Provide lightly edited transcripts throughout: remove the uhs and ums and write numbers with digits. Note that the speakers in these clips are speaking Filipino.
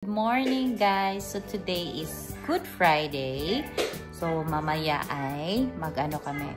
Good morning guys! So today is Good Friday. So mamaya ay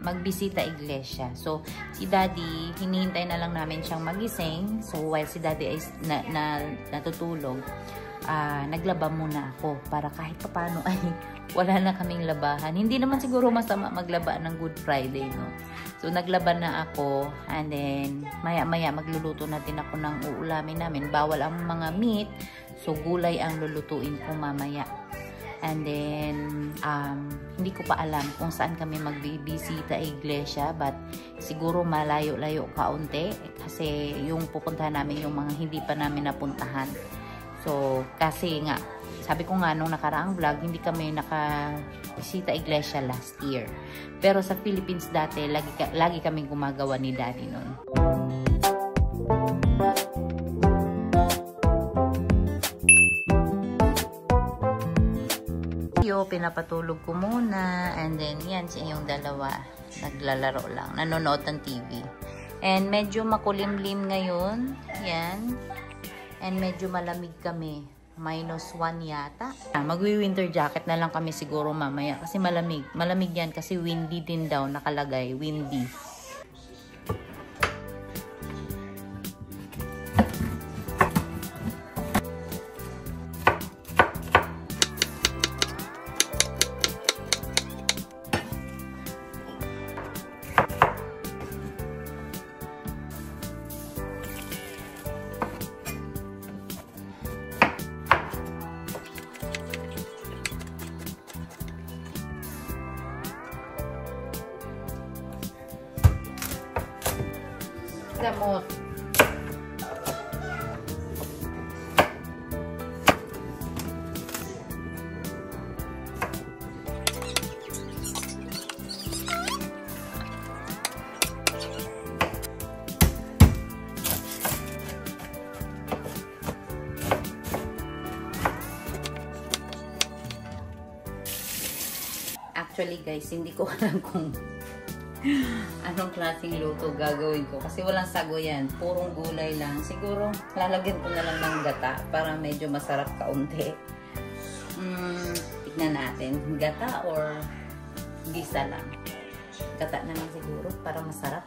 magbisita iglesia. So si Daddy, hinihintay na lang namin siyang magising. So while si Daddy ay natutulog, naglaba muna ako para kahit paano ay wala na kaming labahan. Hindi naman siguro masama maglaba ng Good Friday, no? So naglaba na ako, and then maya-maya magluluto na din ako ng uulamin namin. Bawal ang mga meat, so gulay ang lulutuin ko mamaya. And then hindi ko pa alam kung saan kami magbibisita iglesia, but siguro malayo-layo kaunti kasi yung pupuntahan namin yung mga hindi pa namin napuntahan. So kasi nga sabi ko nga nung nakaraang vlog, hindi kami nakabisita iglesia last year. Pero sa Philippines dati, lagi kami gumagawa ni Daddy nun. Pinapatulog ko muna, and then yan siya yung dalawa naglalaro lang, nanonood ng TV. And medyo makulimlim ngayon, yan, and medyo malamig kami, -1 yata. Magwi-winter jacket na lang kami siguro mamaya kasi malamig yan kasi windy din daw, nakalagay windy. Gamot. Actually guys, hindi ko alam kung anong klaseng luto gagawin ko kasi walang sago yan, purong gulay lang. Siguro lalagyan ko na lang ng gata para medyo masarap kaunti. Tignan natin, gata or gisa lang. Gata na lang siguro para masarap.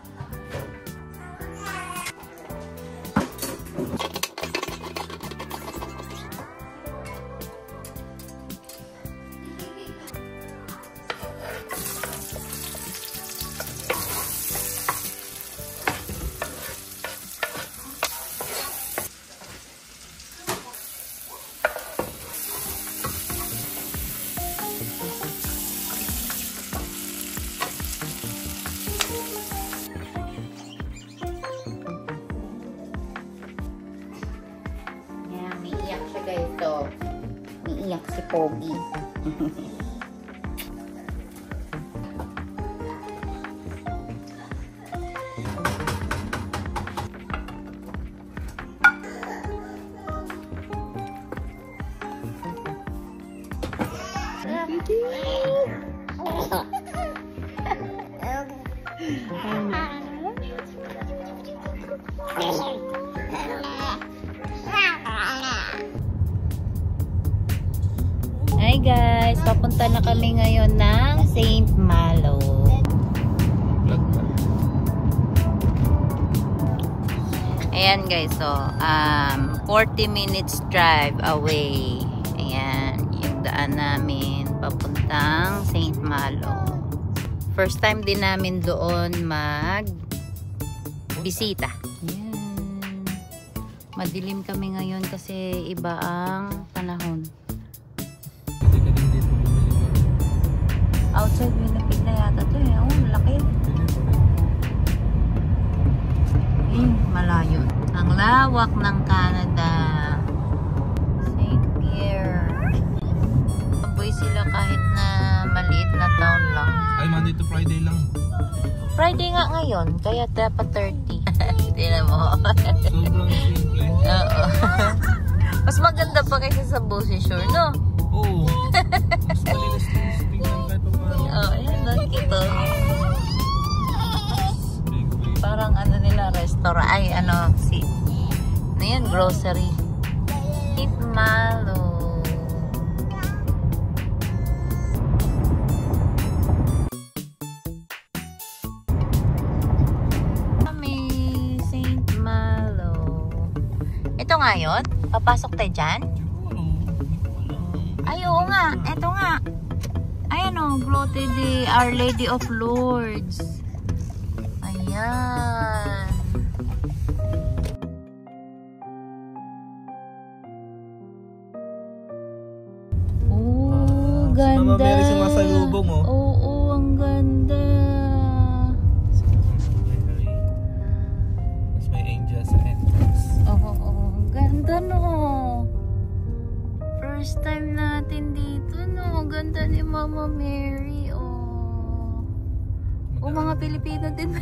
Ito, niiyak si Pogi. Hi guys, papunta na kami ngayon ng St. Malo. Ayan guys, so 40 minutes drive away. Ayan, yung daan namin papuntang St. Malo. First time din namin doon mag-bisita. Ayan. Madilim kami ngayon kasi iba ang panahon. Outside Winnipeg na yata ito eh. Oh, laki. Malayo. Ang lawak ng Canada. St. Pierre. Maboy sila kahit na maliit na town lang. Ay, Monday to Friday lang. Friday nga ngayon, kaya dapat 30. Hindi na mo. Sobrang simple. Oo. Mas maganda pa kaysa sa Bossy Shore, no? Oo. Mas malinis tingnan kahit pa paano. Oo, ayan, nakikita. Parang ano nila, restaurant. Ay, ano, ano yan, grocery. St. Malo. nga yun? Papasok tayo dyan? Ay, oo nga. Eto nga. Ayan o, Glote de Our Lady of Lourdes. Ayan. Oh, ganda. Mama Mary sumasalubong, oh. Oo, ang ganda. Mas may angel sa entrance. Oo, ang ganda no. First time natin dito no. Ganda ni Mama Mary, oh. O mga Pilipino din.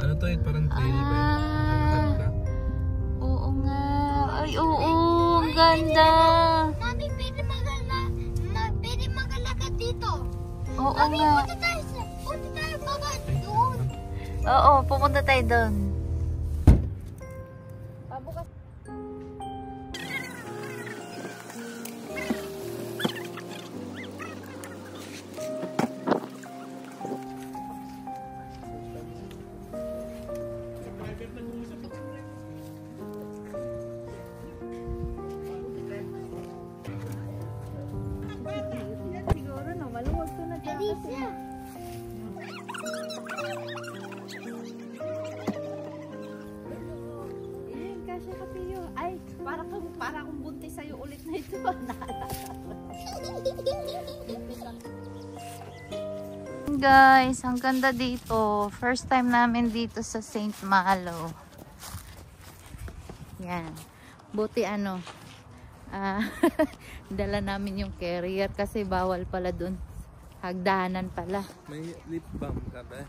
Ano to yun? Parang trail ba yun? Oo nga. Ay, oo. Ang ganda. Mami, pwede magalakad dito. Oo Mami, nga. punta tayo baba doon. Oo, pumunta tayo doon. Pabukas. Siguro no, maluwag to na dyan. Alicia. Kasya ka Pio. Ay, para kung buntis sa'yo ulit na ito. Guys, ang ganda dito. First time namin dito sa St. Malo. Yan. Buti ano, dala namin yung carrier kasi bawal pala dun. Hagdanan pala. May lip balm ka ba?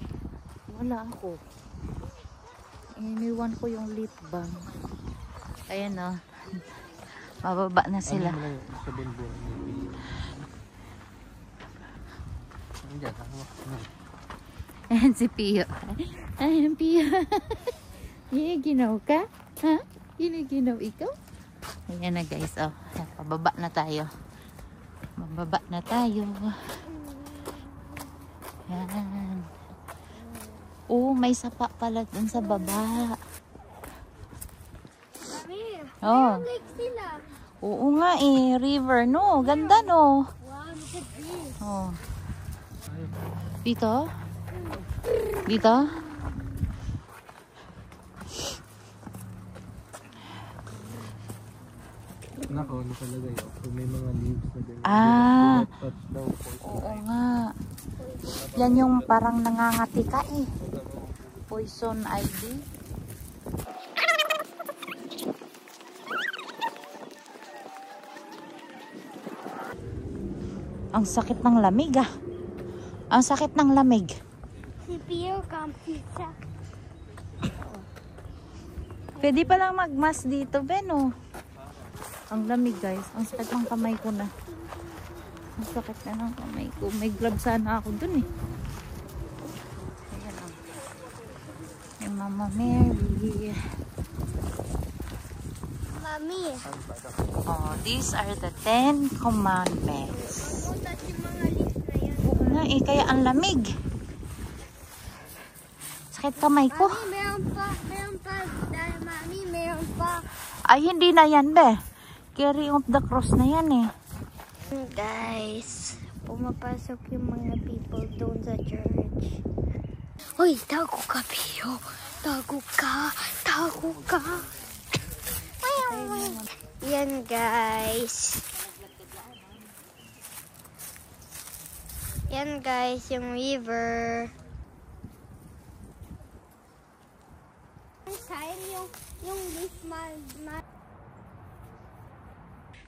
Wala ako. Iniwan ko yung lip balm. Ayan o. Mababa na sila. Ano mo lang sa bulbul? Andiyan, Ayan si Pio. Ayan Pio. Giniginaw ka? Ha? Giniginaw ikaw? Ayan na guys. Oh. Pababa na tayo. Mababa na tayo. Ayan. Oh, may sapa pala dun sa baba. Mami, Oh. may lake sila. Oo nga eh. River no. Ganda no. Wow, look at this. Oh. Dito? Dito? Nako, ano talaga yun? Kung may mga leaves na din. Ah. Touch daw. Oo nga. Yan yung parang nangangati ka eh. Poison ivy. Ang sakit ng lamig ah. Ang sakit ng lamig. Si Pio Campisa. Pwede palang magmas dito, Beno. Ang lamig guys. Ang sakit ng kamay ko na. Ang sakit na ng kamay ko. May gloves sana ako dun eh. Ayan o. Yung Mama Mary. Mami, Oh, these are the 10 commandments. punta si mga leaves na yan. Oo nga eh, kaya ang lamig. Sakit kamay ko. Mami, meron pa. Dahil mami, meron pa. Ay, hindi na yan, be. Carry of the cross na yan eh. Guys, pumapasok yung mga people doon sa church. Hoy, tago ka, Pio. Tago ka. Yan, guys. Yan, guys, yung river. Sayang yung leaf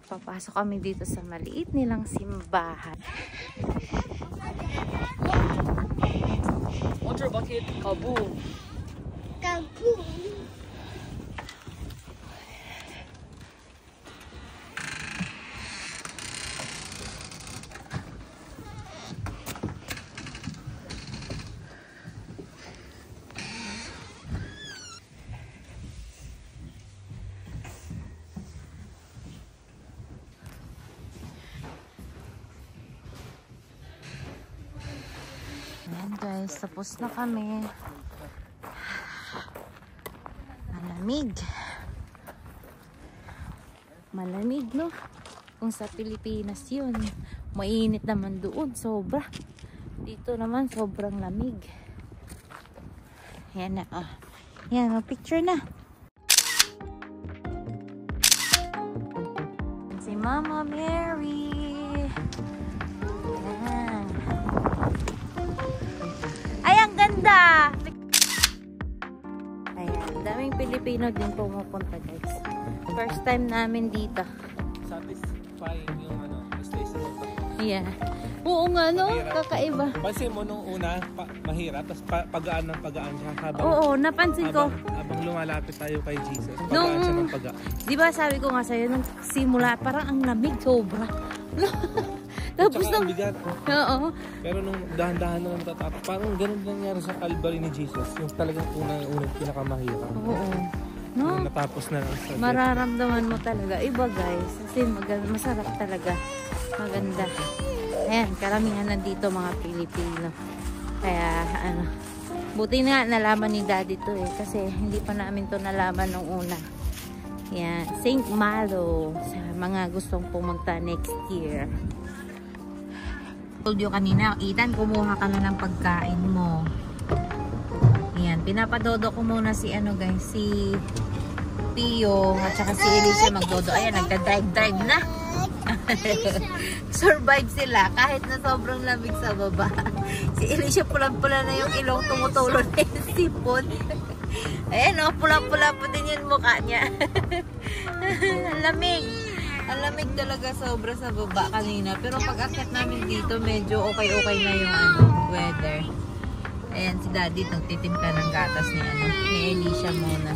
Papasok kami dito sa maliit nilang simbahan. Water bucket, kaboom! Kaboom! Ayan guys, tapos na kami. Malamig. malamig, no? Kung sa Pilipinas yun, mainit naman doon, sobra. Dito naman, sobrang lamig. Yan na, oh. Yan, picture na. Si Mama Mary. Yan. Ay, ang ganda! Ayan, daming Pilipino din pumupunta, guys. First time namin dito. Satisfying yung stay sa lupa. Yeah. Oo nga, no? Mahirap. Kakaiba. Pansin mo nung una, mahirap, tapos pagaan ng pagaan siya. Oo, napansin ko. Habang lumalapit tayo kay Jesus, pagaan Nung, siya ng pagaan. di ba sabi ko nga sa'yo, nung simula, parang ang lamig, sobra. Tapos Tsaka nung, ang bigat. oo. Pero nung dahan-dahan na natatapos, parang ganun nangyari sa Calvary ni Jesus. Yung talagang unang pinakamahirap. Oo. No? Yung natapos na lang sa Mararamdaman mo talaga. Iba, guys. Kasi masarap talaga. Maganda. Ayan, karamihan nandito mga Pilipino. Kaya, buti nga nalaman ni Daddy to eh. Kasi hindi pa namin to nalaman nung una. Yan, St. Malo. Sa mga gustong pumunta next year. Told you kanina, Ethan, kumuha ka na ng pagkain mo. Yan, pinapadodo ko muna si guys, si Pio at saka si Alicia magdodo. Ayan, nagda-drive na. Survive sila kahit na sobrang lamig sa baba. Si Alicia pulang-pula na yung ilong, tumutulo na yung sipon. Ayan o, pulang-pula po din yung mukha niya. Ang lamig. Ang lamig talaga sobra sa baba kanina. Pero pag akit namin dito, medyo okay-okay na yung weather. Ayan, si Daddy nagtitimpla ng gatas ni Alicia muna.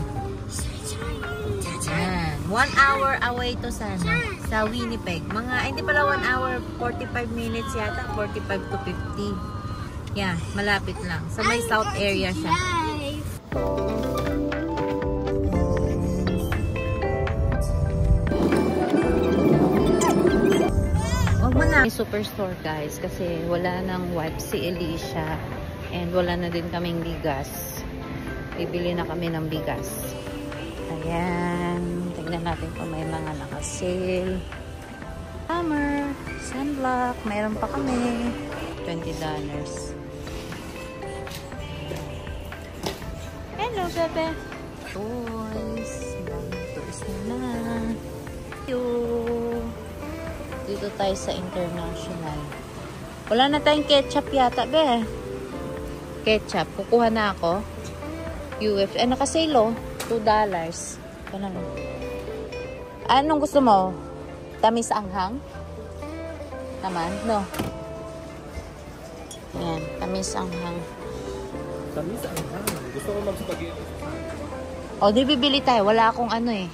Ayan. 1 hour away to sa Winnipeg. Hindi pala 1 hour, 45 minutes yata. 45 to 50. Yeah, malapit lang. Sa may south area siya. May superstore, guys, kasi wala nang wipe si Alicia and wala na din kaming bigas. Bibili na kami ng bigas. Ayan, tignan natin kung may mga naka-sale. Summer, sunblock, mayroon pa kami. $20. Hello, bebe. Toys. Toys na. Dito tayo sa international. Wala na tayong ketchup yata, be. Ketchup. Kukuha na ako. Naka-sale, oh. $2. Ito na lang. Anong gusto mo? Tamis anghang? Naman? No. Yan. Tamis anghang. Tamis anghang. Gusto ko mag-spaghetti. O, di bibili tayo. Wala akong Spaghetti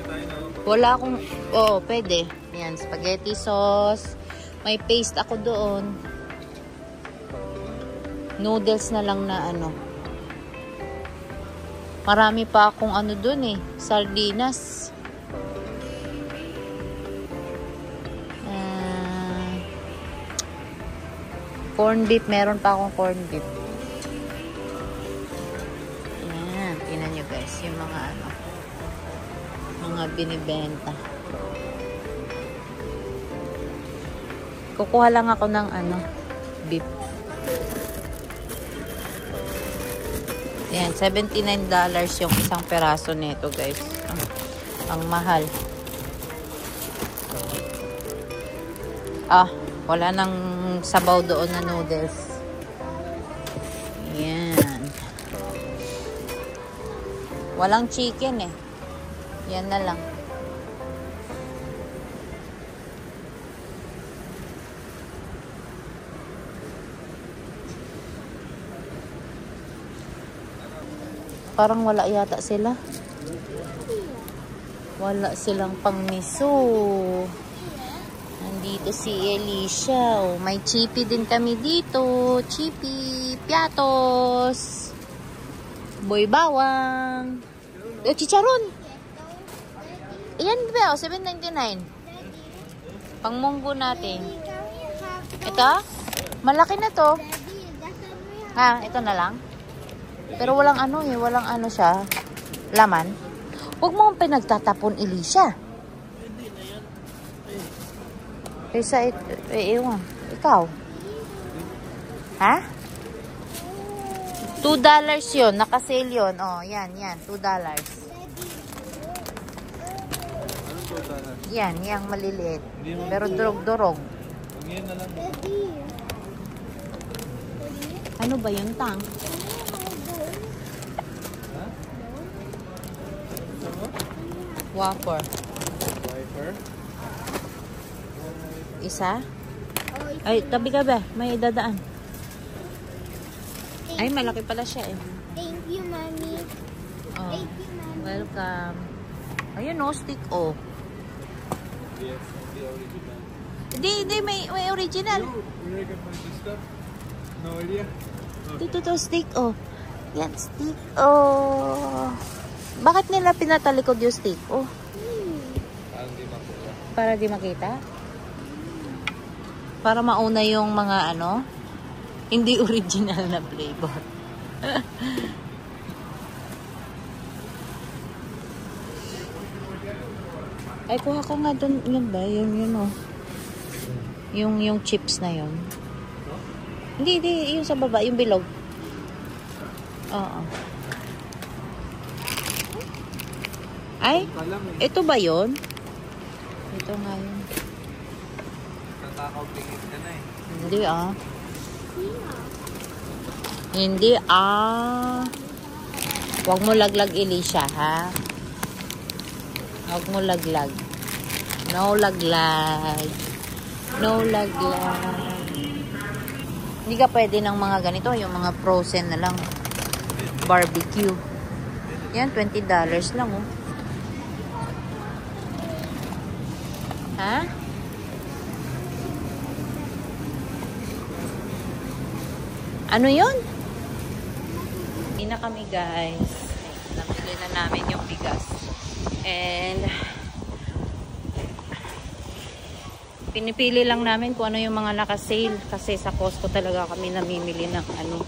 tayo na. Wala akong, pwede. Yan, spaghetti sauce. May paste ako doon. Noodles na lang na Marami pa akong doon sardinas. Corn beef, meron pa akong corn beef. Yan, tingnan nyo guys, yung mga binibenta. Kukuha lang ako ng beef. Yan, $79 yung isang peraso nito, guys. Ang mahal. Wala nang sabaw doon na noodles. Yan. Walang chicken Yan na lang. Parang wala yata sila. Wala silang pang-miso. Nandito si Alicia. May chippy din kami dito. Chippy. Piatos. Boy bawang. Chicharon. Ayan ba? $7.99. Pang-munggo natin. Ito? Malaki na to. Ito na lang. Pero walang walang siya. Laman. Huwag mo ang pinagtatapon, Elisha. Hindi na yan. Kaysa, ewan. Ikaw. Ha? $2 yun. Nakasale yun. Oh, yan. $2. Anong total na? Yan, yung maliliit. Hindi mo. Pero durog-durog. Huwag yan na lang. Ano ba yun, Tang? Ha? Wafer. Wiper? Isa? Ay, tabi ka ba? May dadaan. Ay, malaki pala siya eh. Thank you, Mommy. Oh, Thank you, Mommy. welcome. Ayun oh, stick oh. Yes, the original. Hindi, may original. You recommend this stuff? No idea? Dito to, stick oh. Yan, stick oh. Bakit nila pinatalikod yung stick oh? Parang di makuha. Para di makita? Para mauna yung mga ano, hindi original na flavor. Ay, kuha ka nga dun, yun ba? Yun oh. Yung chips na yun. Hindi, yung sa baba, yung bilog. Oo. Ay, ito ba yun? Ito nga yun. Nakakaupingit ka na eh. Hindi Hindi Huwag mo laglag, Elisha, ha? Huwag mo laglag. No laglag. No laglag. Hindi ka pwede ng mga ganito, yung mga frozen na lang. Barbecue. Yan, $20 lang, oh. Ha? Ano yun? Hindi na kami, guys. Namili na namin yung bigas. And pinipili lang namin kung ano yung mga naka-sale. Kasi sa Costco talaga kami namimili ng ano,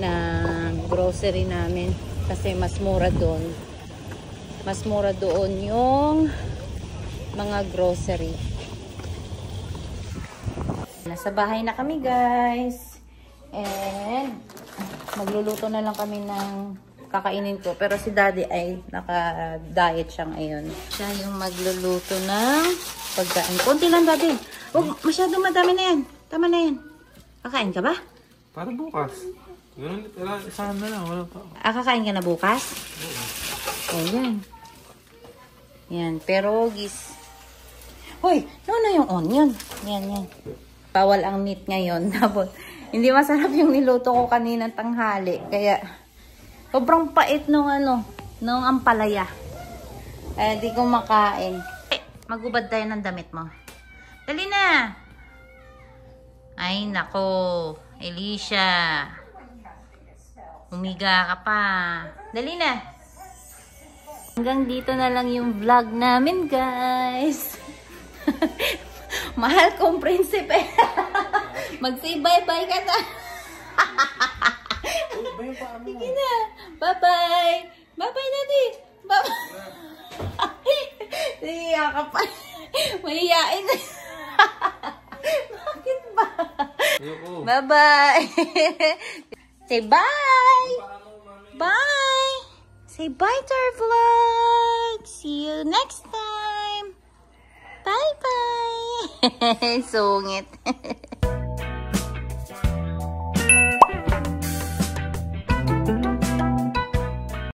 ng grocery namin. Kasi mas mura doon. Mas mura doon yung mga grocery. Nasa bahay na kami, guys. And magluluto na lang kami ng kakainin ko. Pero si Daddy ay naka-diet siya ngayon. Siya yung magluluto ng pagkain. Konti lang, Daddy. Huwag masyadong madami na yan. Tama na yan. Kakain ka ba? Para bukas. Saan na lang. Wala pa. Kakain ka na bukas? Ayan. Yan. Pierogis. Hoy, na yung onion. Yan. Bawal ang meat ngayon. Tapos, hindi masarap yung niluto ko kaninang tanghali. Kaya, sobrang pait nung ampalaya. Kaya di ko makain. Magubad tayo ng damit mo. Dali na! Ay, nako. Elisha. Umiga ka pa. Dali na! Hanggang dito na lang yung vlog namin, guys. Mahal kong prinsipe. Mag-say bye-bye ka na. Sige na. Bye-bye. Bye-bye, Daddy. Bye-bye. Nahiya ka pa. Mahiyain. Bakit ba? Bye-bye. Say bye. Bye. Say bye to our vlog. See you next time. Bye-bye. Sungit.